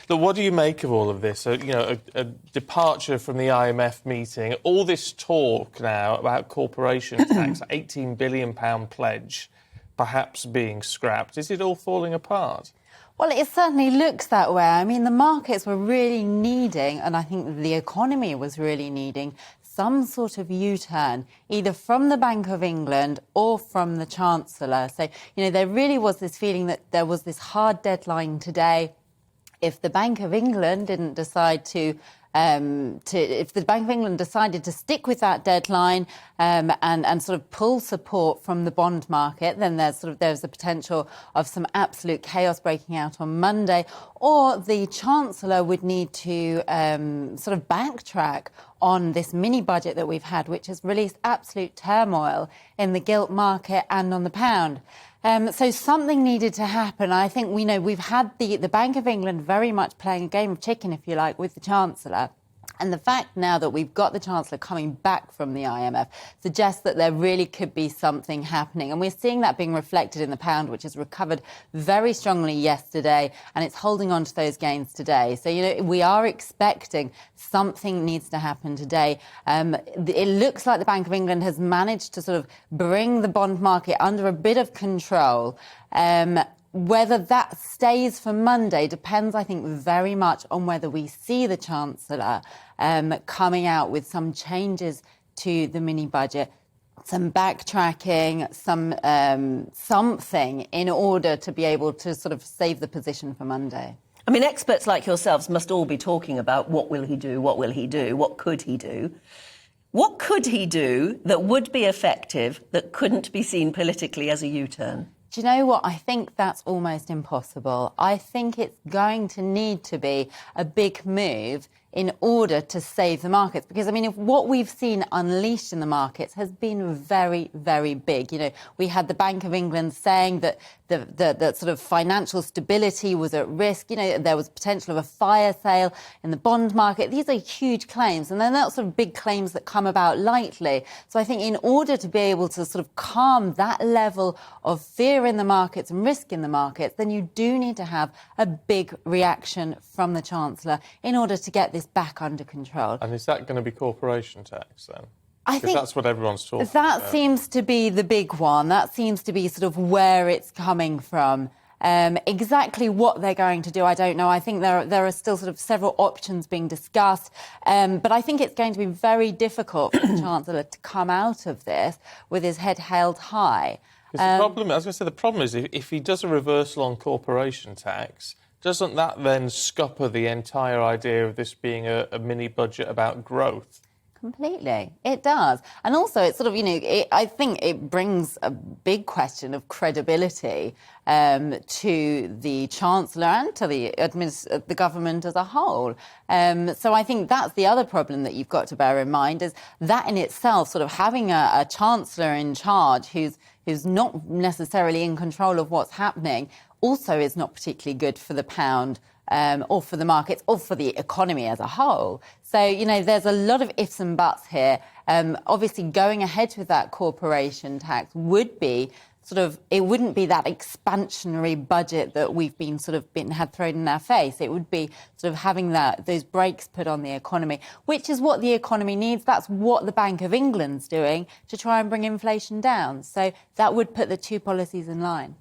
Look, what do you make of all of this? A departure from the IMF meeting, all this talk now about corporation tax, £18 billion pledge perhaps being scrapped. Is it all falling apart? Well, it certainly looks that way. I mean, the markets were really needing, and I think the economy was really needing, some sort of U-turn, either from the Bank of England or from the Chancellor. So, there really was this feeling that there was this hard deadline today. If the Bank of England didn't decide if the Bank of England decided to stick with that deadline and sort of pull support from the bond market, then there's a potential of some absolute chaos breaking out on Monday, or the Chancellor would need to sort of backtrack on this mini budget that we've had, which has released absolute turmoil in the gilt market and on the pound. So something needed to happen. I think we've had the Bank of England very much playing a game of chicken, if you like, with the Chancellor. And the fact now that we've got the Chancellor coming back from the IMF suggests that there really could be something happening. And we're seeing that being reflected in the pound, which has recovered very strongly yesterday, and it's holding on to those gains today. So, we are expecting something needs to happen today. It looks like the Bank of England has managed to sort of bring the bond market under a bit of control. Whether that stays for Monday depends, I think, very much on whether we see the Chancellor coming out with some changes to the mini-budget, some backtracking, something in order to be able to sort of save the position for Monday. I mean, experts like yourselves must all be talking about what will he do, what will he do, what could he do. What could he do that would be effective, that couldn't be seen politically as a U-turn? Do you know what? I think that's almost impossible. I think it's going to need to be a big move in order to save the markets. Because, I mean, if what we've seen unleashed in the markets has been very, very big. We had the Bank of England saying that the sort of financial stability was at risk. There was potential of a fire sale in the bond market. These are huge claims, and they're not sort of big claims that come about lightly. So I think in order to be able to sort of calm that level of fear in the markets and risk in the markets, then you do need to have a big reaction from the Chancellor in order to get this back under control. And is that going to be corporation tax then? I think that's what everyone's talking about. That seems to be the big one. That seems to be sort of where it's coming from. Exactly what they're going to do, I don't know. I think there are still sort of several options being discussed. But I think it's going to be very difficult for the Chancellor to come out of this with his head held high. The problem, as I said, the problem is if he does a reversal on corporation tax, doesn't that then scupper the entire idea of this being a mini budget about growth? Completely. It does. And also, it's sort of, I think it brings a big question of credibility to the Chancellor and to the government as a whole. So I think that's the other problem that you've got to bear in mind, is that in itself, sort of having a Chancellor in charge who's not necessarily in control of what's happening also is not particularly good for the pound or for the markets or for the economy as a whole. So, there's a lot of ifs and buts here. Obviously, going ahead with that corporation tax would be it wouldn't be that expansionary budget that we've had thrown in our face. It would be sort of having those brakes put on the economy, which is what the economy needs. That's what the Bank of England's doing to try and bring inflation down. So that would put the two policies in line.